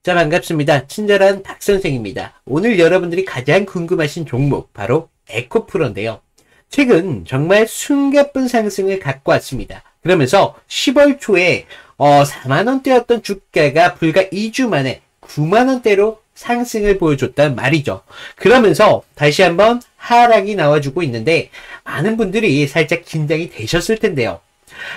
자, 반갑습니다. 친절한 박 선생입니다. 오늘 여러분들이 가장 궁금하신 종목, 바로 에코프로인데요. 최근 정말 숨가쁜 상승을 갖고 왔습니다. 그러면서 10월 초에 4만원대였던 주가가 불과 2주 만에 9만원대로 상승을 보여줬단 말이죠. 그러면서 다시 한번 하락이 나와주고 있는데 많은 분들이 살짝 긴장이 되셨을 텐데요.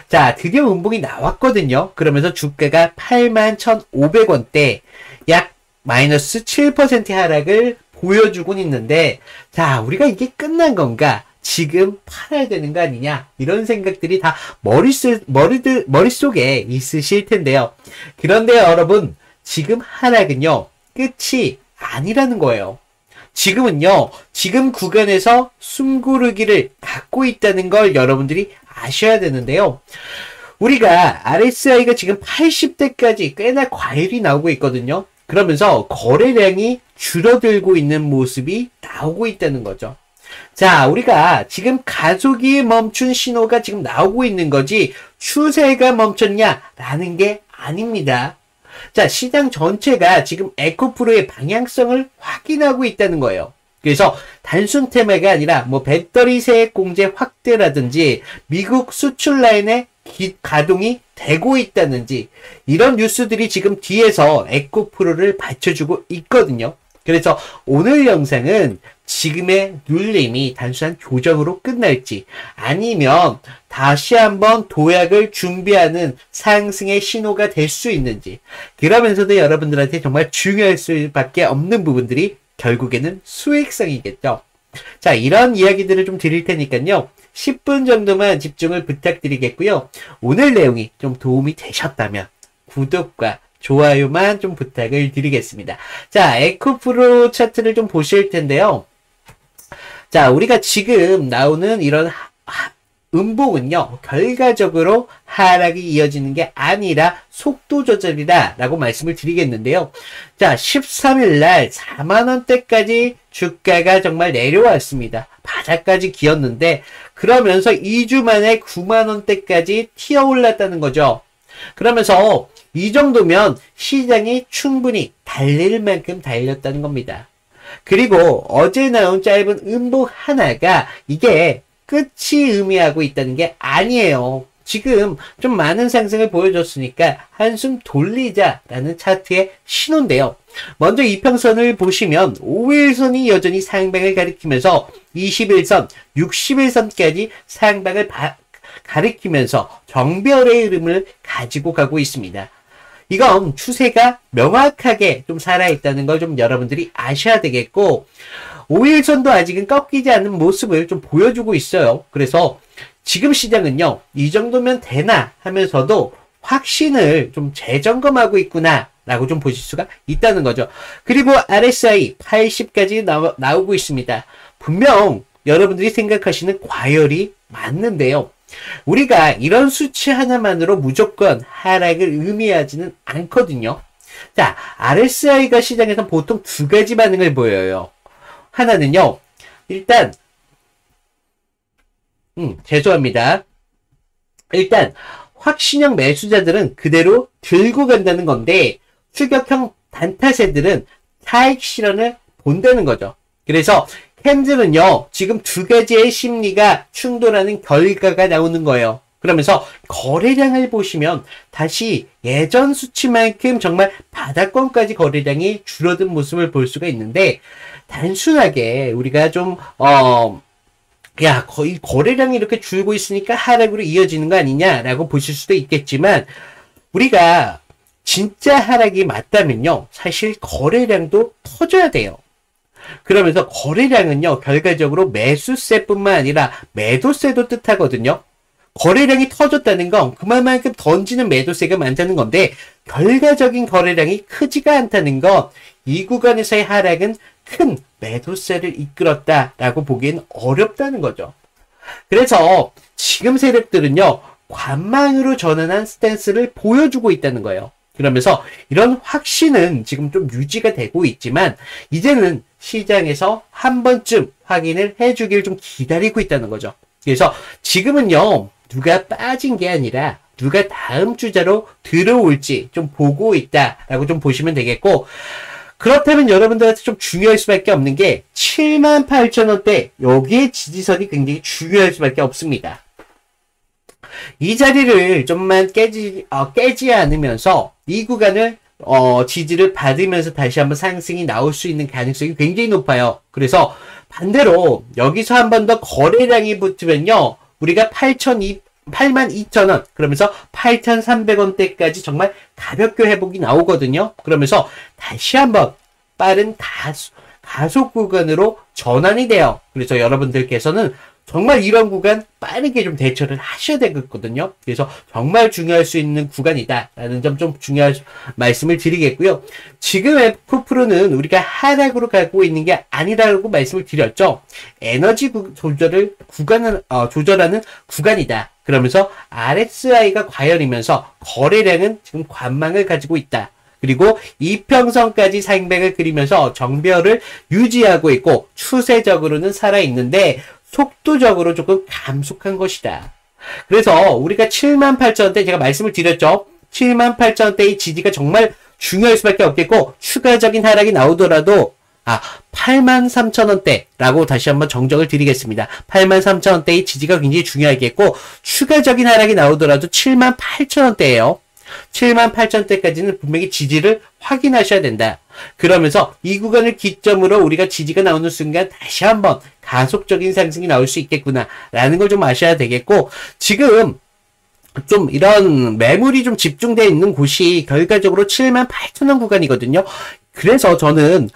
자, 드디어 음봉이 나왔거든요. 그러면서 주가가 81,500원대 약 마이너스 7% 하락을 보여주곤 있는데, 자, 우리가 이게 끝난 건가? 지금 팔아야 되는 거 아니냐? 이런 생각들이 다 머릿속에 있으실 텐데요. 그런데 여러분, 지금 하락은요, 끝이 아니라는 거예요. 지금은요, 지금 구간에서 숨고르기를 갖고 있다는 걸 여러분들이 아셔야 되는데요. 우리가 RSI가 지금 80대까지 꽤나 과열이 나오고 있거든요. 그러면서 거래량이 줄어들고 있는 모습이 나오고 있다는 거죠. 자, 우리가 지금 가속이 멈춘 신호가 지금 나오고 있는 거지 추세가 멈췄냐라는 게 아닙니다. 자, 시장 전체가 지금 에코프로의 방향성을 확인하고 있다는 거예요. 그래서 단순 테마가 아니라 뭐 배터리 세액 공제 확대라든지 미국 수출 라인의 가동이 되고 있다든지 이런 뉴스들이 지금 뒤에서 에코프로를 받쳐주고 있거든요. 그래서 오늘 영상은 지금의 눌림이 단순한 조정으로 끝날지 아니면 다시 한번 도약을 준비하는 상승의 신호가 될 수 있는지, 그러면서도 여러분들한테 정말 중요할 수밖에 없는 부분들이 결국에는 수익성이겠죠. 자, 이런 이야기들을 좀 드릴 테니까요. 10분 정도만 집중을 부탁드리겠고요. 오늘 내용이 좀 도움이 되셨다면 구독과 좋아요만 좀 부탁을 드리겠습니다. 자, 에코프로 차트를 좀 보실 텐데요. 자, 우리가 지금 나오는 이런 음봉은요, 결과적으로 하락이 이어지는 게 아니라 속도 조절이다 라고 말씀을 드리겠는데요. 자, 13일 날 4만원대까지 주가가 정말 내려왔습니다. 바닥까지 기었는데, 그러면서 2주 만에 9만원대까지 튀어 올랐다는 거죠. 그러면서 이 정도면 시장이 충분히 달릴 만큼 달렸다는 겁니다. 그리고 어제 나온 짧은 음봉 하나가 이게 끝이 의미하고 있다는 게 아니에요. 지금 좀 많은 상승을 보여줬으니까 한숨 돌리자라는 차트의 신호인데요. 먼저 이평선을 보시면 5일선이 여전히 상방을 가리키면서 21선, 60일선까지 상방을 가리키면서 정별의 흐름을 가지고 가고 있습니다. 이건 추세가 명확하게 좀 살아있다는 걸 좀 여러분들이 아셔야 되겠고, 5일선도 아직은 꺾이지 않는 모습을 좀 보여주고 있어요. 그래서 지금 시장은요, 이 정도면 되나 하면서도 확신을 좀 재점검하고 있구나 라고 좀 보실 수가 있다는 거죠. 그리고 RSI 80까지 나오고 있습니다. 분명 여러분들이 생각하시는 과열이 맞는데요. 우리가 이런 수치 하나만으로 무조건 하락을 의미하지는 않거든요. 자, RSI가 시장에서 보통 두 가지 반응을 보여요. 하나는요, 일단 죄송합니다. 일단 확신형 매수자들은 그대로 들고 간다는 건데, 추격형 단타세들은 차익 실현을 본다는 거죠. 그래서 캔들은요, 지금 두 가지의 심리가 충돌하는 결과가 나오는 거예요. 그러면서 거래량을 보시면 다시 예전 수치만큼 정말 바닥권까지 거래량이 줄어든 모습을 볼 수가 있는데, 단순하게 우리가 좀 거의 거래량이 이렇게 줄고 있으니까 하락으로 이어지는 거 아니냐라고 보실 수도 있겠지만, 우리가 진짜 하락이 맞다면요, 사실 거래량도 터져야 돼요. 그러면서 거래량은요, 결과적으로 매수세뿐만 아니라 매도세도 뜻하거든요. 거래량이 터졌다는 건 그만큼 던지는 매도세가 많다는 건데, 결과적인 거래량이 크지가 않다는 건 이 구간에서의 하락은 큰 매도세를 이끌었다라고 보기엔 어렵다는 거죠. 그래서 지금 세력들은요, 관망으로 전환한 스탠스를 보여주고 있다는 거예요. 그러면서 이런 확신은 지금 좀 유지가 되고 있지만, 이제는 시장에서 한 번쯤 확인을 해주길 좀 기다리고 있다는 거죠. 그래서 지금은요, 누가 빠진 게 아니라 누가 다음 주자로 들어올지 좀 보고 있다라고 좀 보시면 되겠고, 그렇다면 여러분들한테 좀 중요할 수밖에 없는 게 78,000원대, 여기에 지지선이 굉장히 중요할 수밖에 없습니다. 이 자리를 좀만 깨지 않으면서 이 구간을 지지를 받으면서 다시 한번 상승이 나올 수 있는 가능성이 굉장히 높아요. 그래서 반대로 여기서 한 번 더 거래량이 붙으면요, 우리가 82,000원, 그러면서 8,300원대까지 정말 가볍게 회복이 나오거든요. 그러면서 다시 한번 빠른 가속 구간으로 전환이 돼요. 그래서 여러분들께서는 정말 이런 구간 빠르게 좀 대처를 하셔야 되거든요. 그래서 정말 중요할 수 있는 구간이다라는 점 좀 중요한 말씀을 드리겠고요. 지금 F프로는 우리가 하락으로 가고 있는 게 아니라고 말씀을 드렸죠. 에너지 조절하는 구간이다. 그러면서 RSI가 과열이면서 거래량은 지금 관망을 가지고 있다. 그리고 이평선까지 상백을 그리면서 정배열을 유지하고 있고 추세적으로는 살아있는데 속도적으로 조금 감속한 것이다. 그래서 우리가 78,000원대 제가 말씀을 드렸죠. 78,000원대의 지지가 정말 중요할 수밖에 없겠고, 추가적인 하락이 나오더라도 83,000원대라고 다시 한번 정정을 드리겠습니다. 83,000원대의 지지가 굉장히 중요하겠고, 추가적인 하락이 나오더라도 78,000원대예요. 78,000원대까지는 분명히 지지를 확인하셔야 된다. 그러면서 이 구간을 기점으로 우리가 지지가 나오는 순간 다시 한번 가속적인 상승이 나올 수 있겠구나 라는 걸 좀 아셔야 되겠고, 지금 좀 이런 매물이 좀 집중되어 있는 곳이 결과적으로 78,000원 구간이거든요. 그래서 저는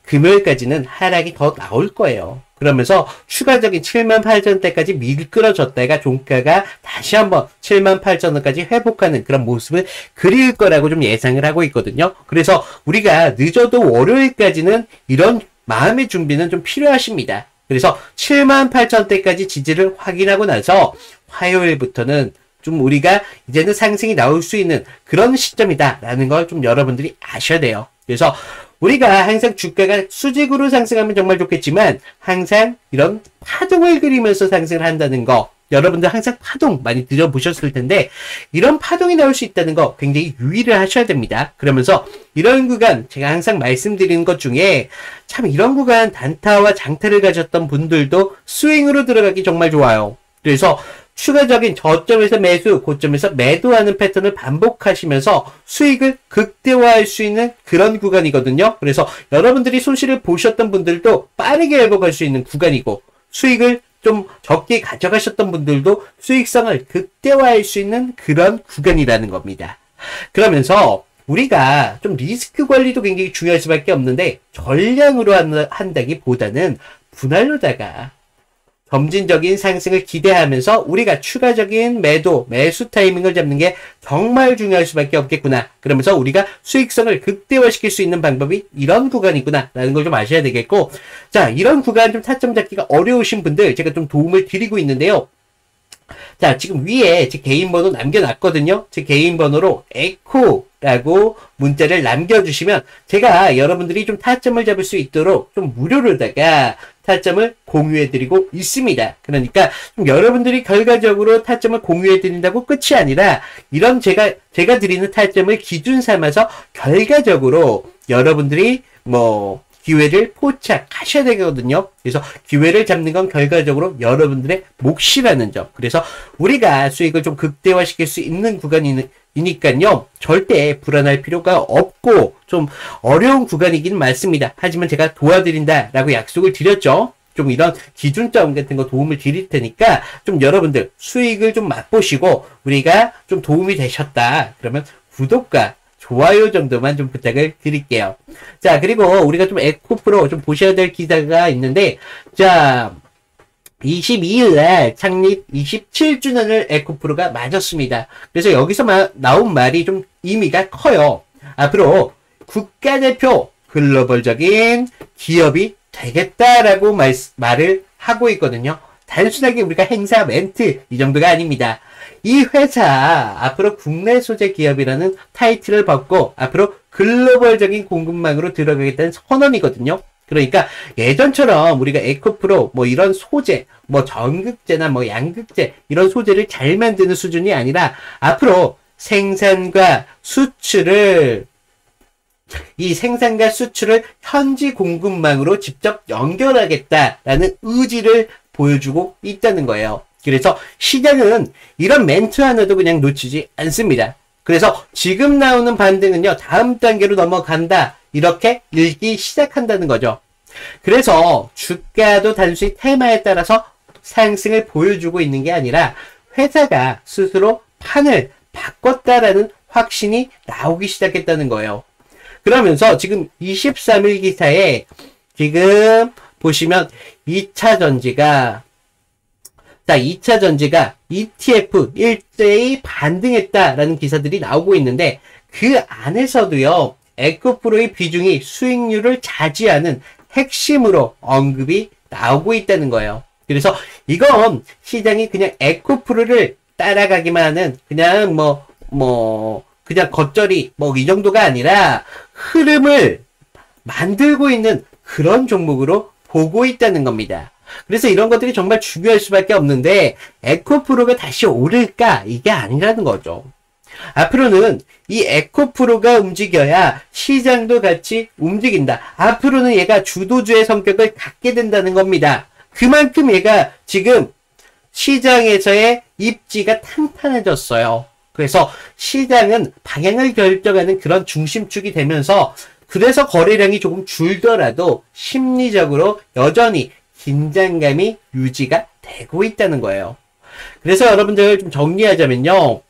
금요일까지는 하락이 더 나올 거예요. 그러면서 추가적인 78,000원대까지 미끌어졌다가 종가가 다시 한번 78,000원까지 회복하는 그런 모습을 그릴 거라고 좀 예상을 하고 있거든요. 그래서 우리가 늦어도 월요일까지는 이런 마음의 준비는 좀 필요하십니다. 그래서 78,000원대까지 지지를 확인하고 나서 화요일부터는 좀 우리가 이제는 상승이 나올 수 있는 그런 시점이다라는 걸 좀 여러분들이 아셔야 돼요. 그래서 우리가 항상 주가가 수직으로 상승하면 정말 좋겠지만 항상 이런 파동을 그리면서 상승을 한다는 거, 여러분들 항상 파동 많이 들어보셨을 텐데 이런 파동이 나올 수 있다는 거 굉장히 유의를 하셔야 됩니다. 그러면서 이런 구간 제가 항상 말씀드리는 것 중에 참 이런 구간 단타와 장타를 가졌던 분들도 스윙으로 들어가기 정말 좋아요. 그래서 추가적인 저점에서 매수, 고점에서 매도하는 패턴을 반복하시면서 수익을 극대화할 수 있는 그런 구간이거든요. 그래서 여러분들이 손실을 보셨던 분들도 빠르게 회복할 수 있는 구간이고, 수익을 좀 적게 가져가셨던 분들도 수익성을 극대화할 수 있는 그런 구간이라는 겁니다. 그러면서 우리가 좀 리스크 관리도 굉장히 중요할 수밖에 없는데, 전량으로 한다기보다는 분할로다가 점진적인 상승을 기대하면서 우리가 추가적인 매수 타이밍을 잡는 게 정말 중요할 수밖에 없겠구나. 그러면서 우리가 수익성을 극대화시킬 수 있는 방법이 이런 구간이구나 라는 걸 좀 아셔야 되겠고, 자, 이런 구간 좀 타점 잡기가 어려우신 분들 제가 좀 도움을 드리고 있는데요. 자, 지금 위에 제 개인 번호 남겨놨거든요. 제 개인 번호로 에코라고 문자를 남겨주시면 제가 여러분들이 좀 타점을 잡을 수 있도록 좀 무료로다가 타점을 공유해드리고 있습니다. 그러니까 좀 여러분들이 결과적으로 타점을 공유해드린다고 끝이 아니라 이런 제가 드리는 타점을 기준 삼아서 결과적으로 여러분들이 기회를 포착하셔야 되거든요. 그래서 기회를 잡는 건 결과적으로 여러분들의 몫이라는 점. 그래서 우리가 수익을 좀 극대화시킬 수 있는 구간이니까요. 절대 불안할 필요가 없고 좀 어려운 구간이긴 맞습니다. 하지만 제가 도와드린다라고 약속을 드렸죠. 좀 이런 기준점 같은 거 도움을 드릴 테니까 좀 여러분들 수익을 좀 맛보시고 우리가 좀 도움이 되셨다. 그러면 구독과 좋아요 정도만 좀 부탁을 드릴게요. 자, 그리고 우리가 좀 에코프로 좀 보셔야 될 기사가 있는데, 자, 22일 날 창립 27주년을 에코프로가 맞았습니다. 그래서 여기서 나온 말이 좀 의미가 커요. 앞으로 국가대표 글로벌적인 기업이 되겠다라고 말을 하고 있거든요. 단순하게 우리가 행사 멘트 이 정도가 아닙니다. 이 회사 앞으로 국내 소재 기업이라는 타이틀을 받고 앞으로 글로벌적인 공급망으로 들어가겠다는 선언이거든요. 그러니까 예전처럼 우리가 에코프로 뭐 이런 소재, 뭐 전극제나 뭐 양극재 이런 소재를 잘 만드는 수준이 아니라 앞으로 생산과 수출을 이 생산과 수출을 현지 공급망으로 직접 연결하겠다라는 의지를 보여주고 있다는 거예요. 그래서 시장은 이런 멘트 하나도 그냥 놓치지 않습니다. 그래서 지금 나오는 반등은요, 다음 단계로 넘어간다. 이렇게 읽기 시작한다는 거죠. 그래서 주가도 단순히 테마에 따라서 상승을 보여주고 있는 게 아니라 회사가 스스로 판을 바꿨다라는 확신이 나오기 시작했다는 거예요. 그러면서 지금 23일 기사에 지금 보시면 2차 전지가 ETF 일제히 반등했다라는 기사들이 나오고 있는데 그 안에서도요. 에코프로의 비중이 수익률을 차지하는 핵심으로 언급이 나오고 있다는 거예요. 그래서 이건 시장이 그냥 에코프로를 따라가기만 하는 그냥 그냥 겉절이 이 정도가 아니라 흐름을 만들고 있는 그런 종목으로 보고 있다는 겁니다. 그래서 이런 것들이 정말 중요할 수밖에 없는데 에코프로가 다시 오를까? 이게 아니라는 거죠. 앞으로는 이 에코프로가 움직여야 시장도 같이 움직인다. 앞으로는 얘가 주도주의 성격을 갖게 된다는 겁니다. 그만큼 얘가 지금 시장에서의 입지가 탄탄해졌어요. 그래서 시장은 방향을 결정하는 그런 중심축이 되면서 그래서 거래량이 조금 줄더라도 심리적으로 여전히 긴장감이 유지가 되고 있다는 거예요. 그래서 여러분들 좀 정리하자면요.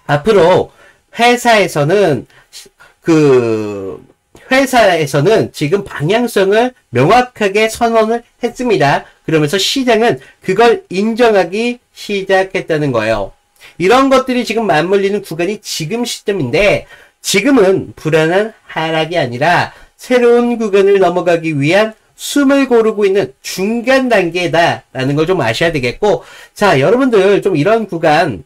앞으로 회사에서는 지금 방향성을 명확하게 선언을 했습니다. 그러면서 시장은 그걸 인정하기 시작했다는 거예요. 이런 것들이 지금 맞물리는 구간이 지금 시점인데 지금은 불안한 하락이 아니라 새로운 구간을 넘어가기 위한 숨을 고르고 있는 중간 단계다라는 걸 좀 아셔야 되겠고, 자, 여러분들 좀 이런 구간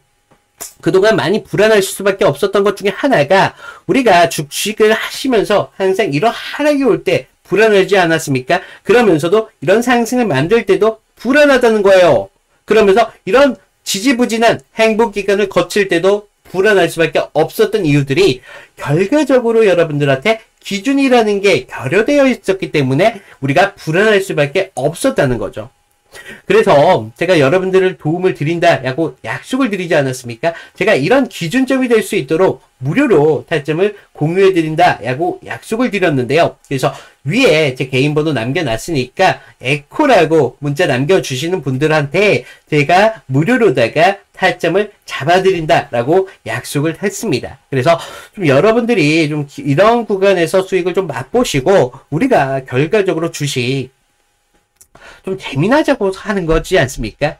그동안 많이 불안할 수밖에 없었던 것 중에 하나가 우리가 주식을 하시면서 항상 이런 하락이 올 때 불안하지 않았습니까? 그러면서도 이런 상승을 만들 때도 불안하다는 거예요. 그러면서 이런 지지부진한 행복 기간을 거칠 때도 불안할 수밖에 없었던 이유들이 결과적으로 여러분들한테 기준이라는 게 결여되어 있었기 때문에 우리가 불안할 수밖에 없었다는 거죠. 그래서 제가 여러분들을 도움을 드린다라고 약속을 드리지 않았습니까? 제가 이런 기준점이 될 수 있도록 무료로 타점을 공유해 드린다라고 약속을 드렸는데요. 그래서 위에 제 개인 번호 남겨놨으니까 에코라고 문자 남겨주시는 분들한테 제가 무료로다가 타점을 잡아드린다라고 약속을 했습니다. 그래서 좀 여러분들이 좀 이런 구간에서 수익을 좀 맛보시고 우리가 결과적으로 주식 좀 재미나자고 하는 거지 않습니까?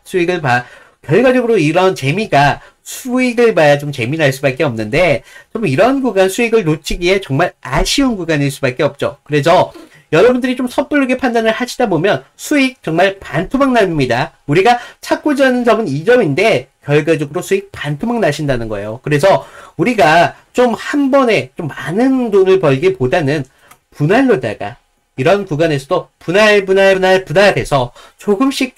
결과적으로 이런 재미가 수익을 봐야 좀 재미날 수밖에 없는데, 좀 이런 구간 수익을 놓치기에 정말 아쉬운 구간일 수밖에 없죠. 그래서 여러분들이 좀 섣부르게 판단을 하시다 보면 수익 정말 반토막 납니다. 우리가 찾고자 하는 점은 이 점인데, 결과적으로 수익 반토막 나신다는 거예요. 그래서 우리가 좀 한 번에 좀 많은 돈을 벌기보다는 분할로다가 이런 구간에서도 분할해서 조금씩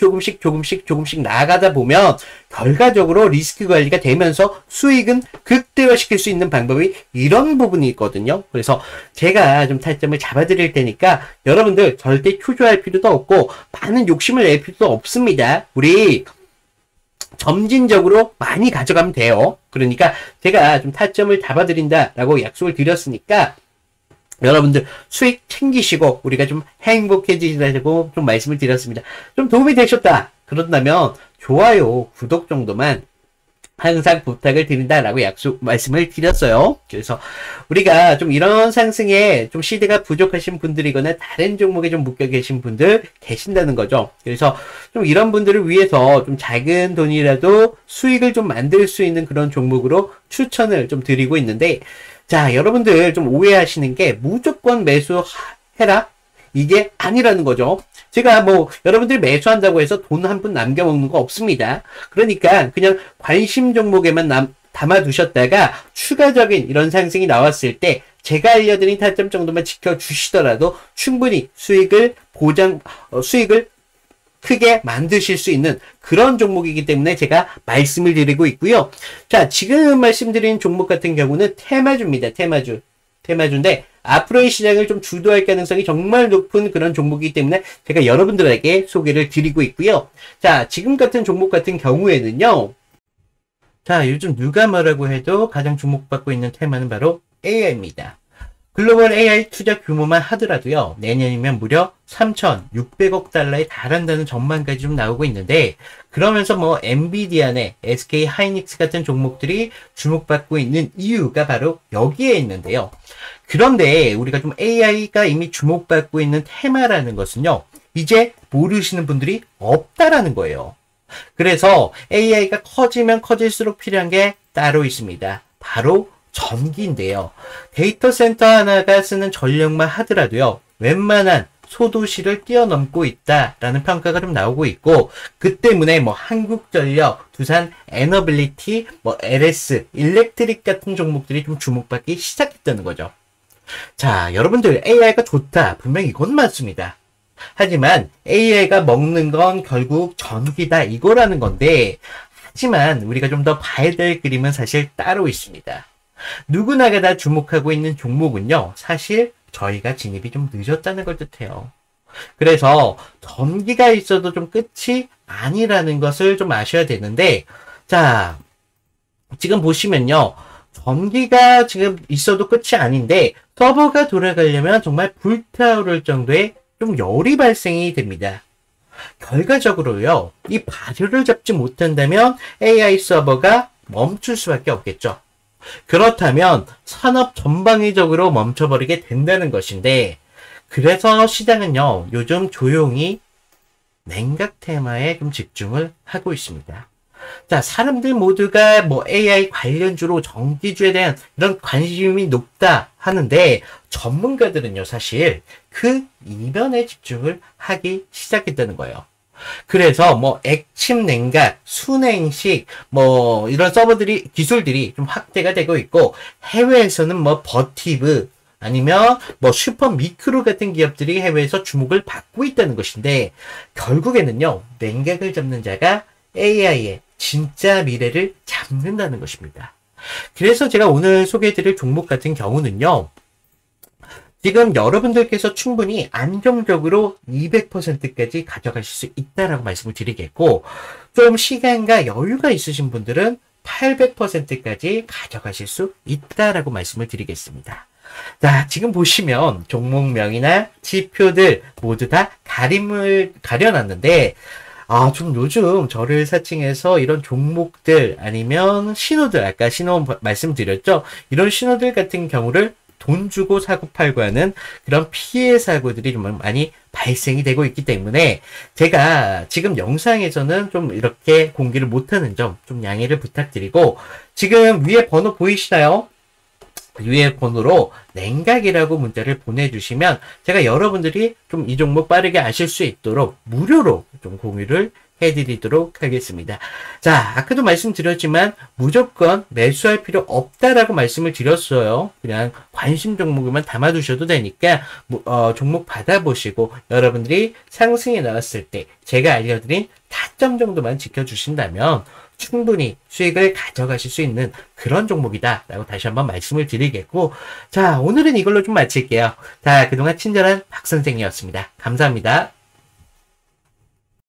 나아가다 보면 결과적으로 리스크 관리가 되면서 수익은 극대화시킬 수 있는 방법이 이런 부분이 있거든요. 그래서 제가 좀 타점을 잡아드릴 테니까 여러분들 절대 초조할 필요도 없고 많은 욕심을 낼 필요도 없습니다. 우리 점진적으로 많이 가져가면 돼요. 그러니까 제가 좀 타점을 잡아드린다라고 약속을 드렸으니까 여러분들 수익 챙기시고 우리가 좀 행복해지시라고 좀 말씀을 드렸습니다. 좀 도움이 되셨다 그런다면 좋아요, 구독 정도만 항상 부탁을 드린다라고 말씀을 드렸어요. 그래서 우리가 좀 이런 상승에 좀 시대가 부족하신 분들이거나 다른 종목에 좀 묶여 계신 분들 계신다는 거죠. 그래서 좀 이런 분들을 위해서 좀 작은 돈이라도 수익을 좀 만들 수 있는 그런 종목으로 추천을 좀 드리고 있는데, 자, 여러분들 좀 오해하시는 게 무조건 매수해라? 이게 아니라는 거죠. 제가 여러분들이 매수한다고 해서 돈 한 푼 남겨먹는 거 없습니다. 그러니까 그냥 관심 종목에만 담아두셨다가 추가적인 이런 상승이 나왔을 때 제가 알려드린 타점 정도만 지켜주시더라도 충분히 수익을 크게 만드실 수 있는 그런 종목이기 때문에 제가 말씀을 드리고 있고요. 자, 지금 말씀드린 종목 같은 경우는 테마주입니다. 테마주인데 앞으로의 시장을 좀 주도할 가능성이 정말 높은 그런 종목이기 때문에 제가 여러분들에게 소개를 드리고 있고요. 자, 지금 같은 종목 같은 경우에는요. 자, 요즘 누가 뭐라고 해도 가장 주목받고 있는 테마는 바로 AI입니다. 글로벌 AI 투자 규모만 하더라도요, 내년이면 무려 3,600억 달러에 달한다는 전망까지 좀 나오고 있는데, 그러면서 뭐, 엔비디아나 SK 하이닉스 같은 종목들이 주목받고 있는 이유가 바로 여기에 있는데요. 그런데 우리가 좀 AI가 이미 주목받고 있는 테마라는 것은요, 이제 모르시는 분들이 없다라는 거예요. 그래서 AI가 커지면 커질수록 필요한 게 따로 있습니다. 바로 전기인데요. 데이터 센터 하나가 쓰는 전력만 하더라도요, 웬만한 소도시를 뛰어넘고 있다라는 평가가 좀 나오고 있고, 그 때문에 뭐 한국전력, 두산 에너빌리티, 뭐 LS, 일렉트릭 같은 종목들이 좀 주목받기 시작했다는 거죠. 자, 여러분들 AI가 좋다. 분명히 이건 맞습니다. 하지만 AI가 먹는 건 결국 전기다 이거라는 건데, 하지만 우리가 좀 더 봐야 될 그림은 사실 따로 있습니다. 누구나가 다 주목하고 있는 종목은요, 사실 저희가 진입이 좀 늦었다는 걸 뜻해요. 그래서 전기가 있어도 좀 끝이 아니라는 것을 좀 아셔야 되는데, 자, 지금 보시면요, 전기가 지금 있어도 끝이 아닌데 서버가 돌아가려면 정말 불타오를 정도의 좀 열이 발생이 됩니다. 결과적으로요, 이 발효를 잡지 못한다면 AI 서버가 멈출 수밖에 없겠죠. 그렇다면 산업 전방위적으로 멈춰버리게 된다는 것인데, 그래서 시장은요, 요즘 조용히 냉각 테마에 좀 집중을 하고 있습니다. 자, 사람들 모두가 뭐 AI 관련주로 전기주에 대한 이런 관심이 높다 하는데, 전문가들은요, 사실 그 이면에 집중을 하기 시작했다는 거예요. 그래서 뭐 액침 냉각, 순행식 뭐 이런 기술들이 좀 확대가 되고 있고, 해외에서는 뭐 버티브 아니면 뭐 슈퍼미크로 같은 기업들이 해외에서 주목을 받고 있다는 것인데, 결국에는요, 냉각을 잡는 자가 AI의 진짜 미래를 잡는다는 것입니다. 그래서 제가 오늘 소개해드릴 종목 같은 경우는요, 지금 여러분들께서 충분히 안정적으로 200%까지 가져가실 수 있다라고 말씀을 드리겠고, 좀 시간과 여유가 있으신 분들은 800%까지 가져가실 수 있다라고 말씀을 드리겠습니다. 자, 지금 보시면 종목명이나 지표들 모두 다 가려놨는데, 좀 요즘 저를 사칭해서 이런 종목들 아니면 신호들, 아까 신호 말씀드렸죠? 이런 신호들 같은 경우를 돈 주고 사고 팔고 하는 그런 피해 사고들이 좀 많이 발생이 되고 있기 때문에, 제가 지금 영상에서는 좀 이렇게 공개를 못하는 점 좀 양해를 부탁드리고, 지금 위에 번호 보이시나요? 위에 번호로 냉각이라고 문자를 보내주시면 제가 여러분들이 좀 이 종목 빠르게 아실 수 있도록 무료로 좀 공유를 해드리도록 하겠습니다. 자, 아까도 말씀드렸지만 무조건 매수할 필요 없다라고 말씀을 드렸어요. 그냥 관심 종목만 담아두셔도 되니까 종목 받아보시고 여러분들이 상승이 나왔을 때 제가 알려드린 타점 정도만 지켜주신다면 충분히 수익을 가져가실 수 있는 그런 종목이다 라고 다시 한번 말씀을 드리겠고, 자, 오늘은 이걸로 좀 마칠게요. 자, 그동안 친절한 박 선생이었습니다. 감사합니다.